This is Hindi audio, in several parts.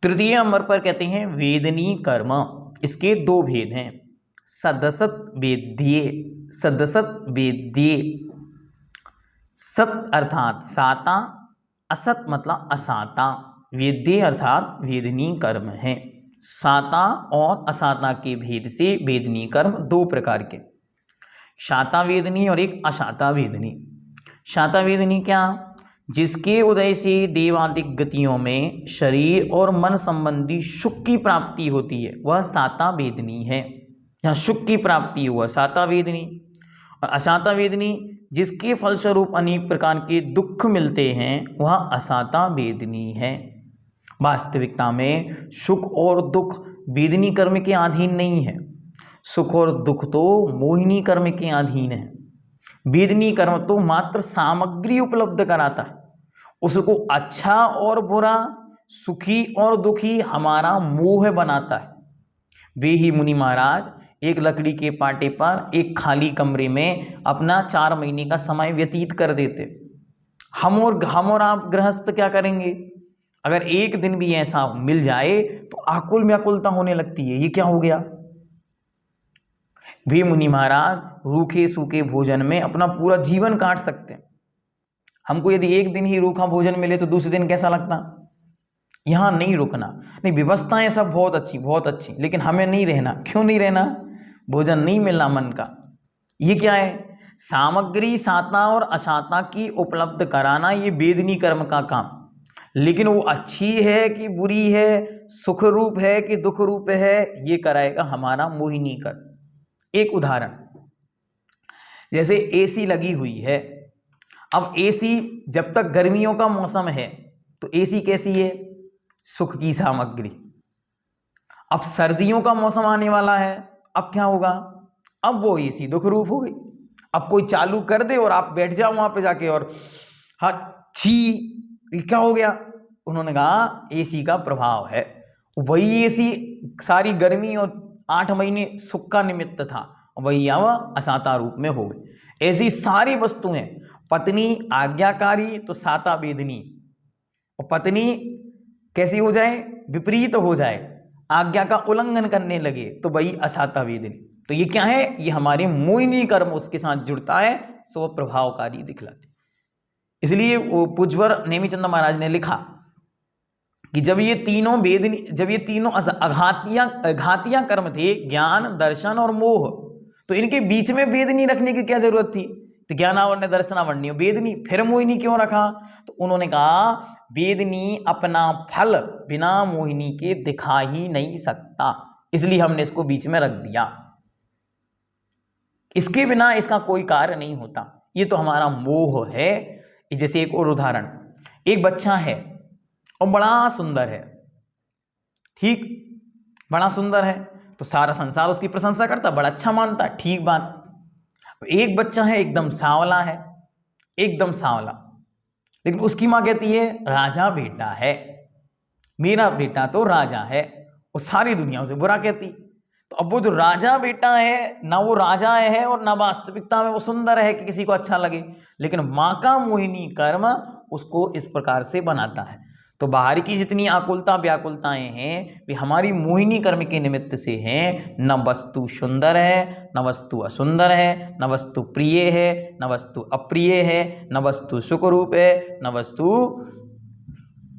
तृतीय नंबर पर कहते हैं वेदनी कर्म। इसके दो भेद हैं, सदसत वेद्ये। सदसत वेद्ये, सत अर्थात साता, असत मतलब असाता। वेद्य अर्थात वेदनी कर्म है। साता और असाता के भेद से वेदनी कर्म दो प्रकार के, शाता वेदनी और एक अशाता वेदनी। शाता वेदनी क्या? जिसके उदय से देवादिक गतियों में शरीर और मन संबंधी सुख की प्राप्ति होती है, वह साता वेदनी है। यहाँ सुख की प्राप्ति हुआ साता वेदनी। और अशाता वेदनी, जिसके फलस्वरूप अनेक प्रकार के दुख मिलते हैं, वह अशाता वेदनी है। वास्तविकता में सुख और दुख वेदनी कर्म के अधीन नहीं है। सुख और दुख तो मोहिनी कर्म के अधीन है। वेदनी कर्म तो मात्र सामग्री उपलब्ध कराता है, उसको अच्छा और बुरा, सुखी और दुखी हमारा मोह बनाता है। वे ही मुनि महाराज एक लकड़ी के पाटे पर एक खाली कमरे में अपना 4 महीने का समय व्यतीत कर देते। हम और आप गृहस्थ क्या करेंगे? अगर एक दिन भी ऐसा मिल जाए तो आकुल व्याकुलता होने लगती है, ये क्या हो गया। वे मुनि महाराज रूखे सूखे भोजन में अपना पूरा जीवन काट सकते हैं। हमको यदि एक दिन ही रूखा भोजन मिले तो दूसरे दिन कैसा लगता? यहां नहीं रुकना, नहीं, व्यवस्थाएं सब बहुत अच्छी, लेकिन हमें नहीं रहना। क्यों नहीं रहना? भोजन नहीं मिलना मन का। ये क्या है? सामग्री साता और असाता की उपलब्ध कराना, ये वेदनी कर्म का काम। लेकिन वो अच्छी है कि बुरी है, सुख रूप है कि दुख रूप है, ये कराएगा हमारा मोहिनी कर्म। एक उदाहरण, जैसे एसी लगी हुई है। अब एसी जब तक गर्मियों का मौसम है तो एसी कैसी है? सुख की सामग्री। अब सर्दियों का मौसम आने वाला है, अब क्या होगा? अब वो एसी दुख रूप हो गई। अब कोई चालू कर दे और आप बैठ जाओ वहां पे जाके और हाँ छी, क्या हो गया? उन्होंने कहा एसी का प्रभाव है। वही एसी सारी गर्मी और 8 महीने सुख का निमित्त था, वही अब असाता रूप में हो गई। ऐसी सारी वस्तुएं, पत्नी आज्ञाकारी तो साता वेदनी, और पत्नी कैसी हो जाए? विपरीत हो जाए, आज्ञा का उल्लंघन करने लगे, तो वही असाता वेदनी। तो ये क्या है? ये हमारे मोहिनी कर्म उसके साथ जुड़ता है, सो वो प्रभावकारी दिखलाते। इसलिए वो पूज्यवर नेमिचंद महाराज ने लिखा कि जब ये तीनों अघातिया कर्म थे, ज्ञान, दर्शन और मोह, तो इनके बीच में वेदनी रखने की क्या जरूरत थी? तो ज्ञानावर्ण दर्शनावर्ण वेदनी, फिर मोहिनी क्यों रखा? तो उन्होंने कहा वेदनी अपना फल बिना मोहिनी के दिखा ही नहीं सकता, इसलिए हमने इसको बीच में रख दिया। इसके बिना इसका कोई कार्य नहीं होता, ये तो हमारा मोह है। जैसे एक और उदाहरण, एक बच्चा है और बड़ा सुंदर है, ठीक, बड़ा सुंदर है, तो सारा संसार उसकी प्रशंसा करता, बड़ा अच्छा मानता, ठीक बात। एक बच्चा है एकदम सांवला है, एकदम सांवला, लेकिन उसकी मां कहती है राजा बेटा है, मेरा बेटा तो राजा है, वो सारी दुनिया उसे बुरा कहती। तो अब वो जो राजा बेटा है, ना वो राजा है और ना वास्तविकता में वो सुंदर है कि किसी को अच्छा लगे, लेकिन मां का मोहिनी कर्म उसको इस प्रकार से बनाता है। तो बाहर की जितनी आकुलता व्याकुलताएं हैं, वे हमारी मोहिनी कर्म के निमित्त से हैं। न वस्तु सुंदर है, न वस्तु असुंदर है, न वस्तु प्रिय है, न वस्तु अप्रिय है, न वस्तु सुख रूप है, न वस्तु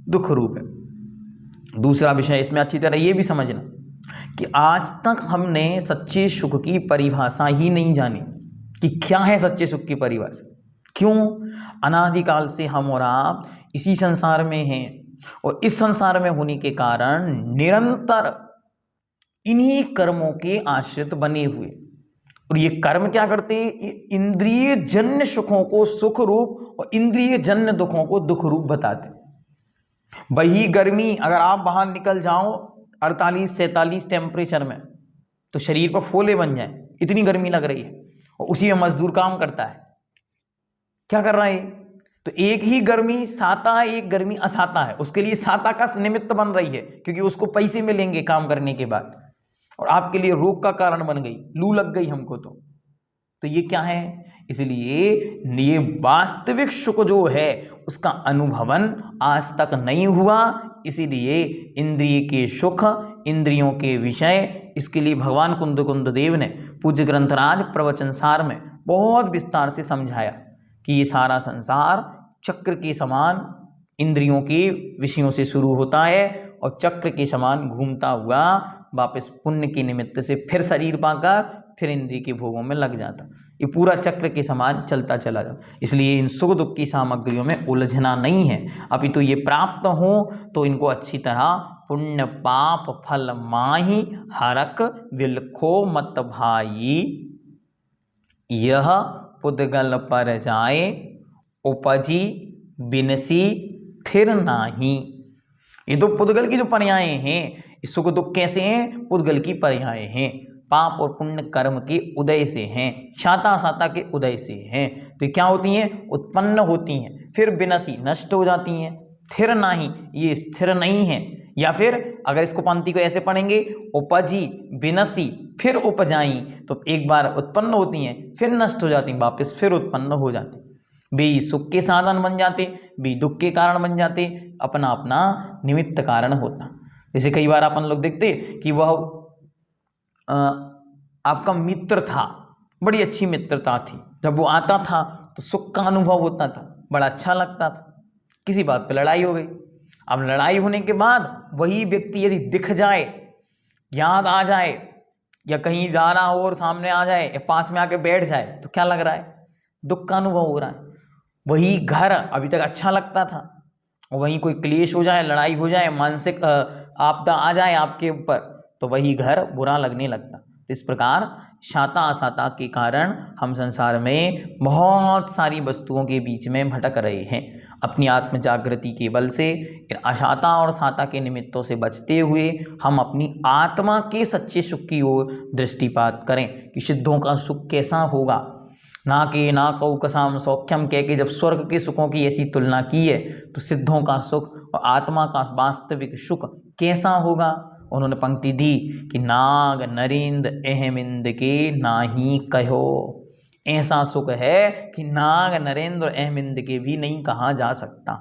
दुख रूप है। दूसरा विषय इसमें अच्छी तरह ये भी समझना कि आज तक हमने सच्चे सुख की परिभाषा ही नहीं जानी कि क्या है सच्चे सुख की परिभाषा। क्यों? अनादिकाल से हम और आप इसी संसार में हैं, और इस संसार में होने के कारण निरंतर इन्हीं कर्मों के आश्रित बने हुए, और ये कर्म क्या करते हैं? इंद्रिय जन्य सुखों को सुख रूप और इंद्रिय जन्य दुखों को दुख रूप बताते। वही गर्मी अगर आप बाहर निकल जाओ 48-47 टेम्परेचर में, तो शरीर पर फोले बन जाए, इतनी गर्मी लग रही है, और उसी में मजदूर काम करता है, क्या कर रहा है? तो एक ही गर्मी साता है, एक गर्मी असाता है, उसके लिए साता का निमित्त बन रही है, क्योंकि उसको पैसे मिलेंगे काम करने के बाद, और आपके लिए रोग का कारण बन गई, लू लग गई हमको। तो ये क्या है? इसलिए ये वास्तविक सुख जो है उसका अनुभवन आज तक नहीं हुआ, इसीलिए इंद्रिय के सुख, इंद्रियों के विषय, इसके लिए भगवान कुंद देव ने पूज्य ग्रंथराज प्रवचन सार में बहुत विस्तार से समझाया कि ये सारा संसार चक्र के समान इंद्रियों के विषयों से शुरू होता है और चक्र के समान घूमता हुआ वापस पुण्य के निमित्त से फिर शरीर पाकर फिर इंद्रिय के भोगों में लग जाता। ये पूरा चक्र के समान चलता चला जाता। इसलिए इन सुख दुख की सामग्रियों में उलझना नहीं है। अभी तो ये प्राप्त हो तो इनको अच्छी तरह पुण्य पाप फल माही हरक विलखो मत भाई, यह पुद्गल पर जाए उपजी बिनसी थिर नाही। ये दो पुद्गल की जो पर्याय हैं, सुख दुख कैसे हैं? पुद्गल की पर्याय हैं। पाप और पुण्य कर्म के उदय से हैं, शाता साता के उदय से हैं। तो ये क्या होती हैं? उत्पन्न होती हैं, फिर बिनसी नष्ट हो जाती हैं, स्थिर नहीं, ये स्थिर नहीं है। या फिर अगर इसको पंक्ति को ऐसे पढ़ेंगे, उपजी बिनसी फिर उपजाई, तो एक बार उत्पन्न होती हैं फिर नष्ट हो जाती, वापस फिर उत्पन्न हो जाती। भी सुख के साधन बन जाते, भी दुख के कारण बन जाते, अपना अपना निमित्त कारण होता। जैसे कई बार अपन लोग देखते कि वह आपका मित्र था, बड़ी अच्छी मित्रता थी, जब वो आता था तो सुख का अनुभव होता था, बड़ा अच्छा लगता था। किसी बात पे लड़ाई हो गई, अब लड़ाई होने के बाद वही व्यक्ति यदि दिख जाए, याद आ जाए, या कहीं जा रहा हो और सामने आ जाए या पास में आके बैठ जाए, तो क्या लग रहा है? दुख का अनुभव हो रहा है। वही घर अभी तक अच्छा लगता था, वहीं कोई क्लेश हो जाए, लड़ाई हो जाए, मानसिक आपदा आ जाए आपके ऊपर, तो वही घर बुरा लगने लगता। इस प्रकार शाता असाता के कारण हम संसार में बहुत सारी वस्तुओं के बीच में भटक रहे हैं। अपनी आत्म जागृति के बल से अशाता और साता के निमित्तों से बचते हुए हम अपनी आत्मा के सच्चे सुख की ओर दृष्टिपात करें कि सिद्धों का सुख कैसा होगा। ना के ना कौ कसाम सौख्यम कह के जब स्वर्ग के सुखों की ऐसी तुलना की है, तो सिद्धों का सुख और आत्मा का वास्तविक सुख कैसा होगा? उन्होंने पंक्ति दी कि नाग नरेंद्र अहमिंद के नाही कहो। ऐसा सुख है कि नाग नरेंद्र अहमिंद के भी नहीं कहा जा सकता।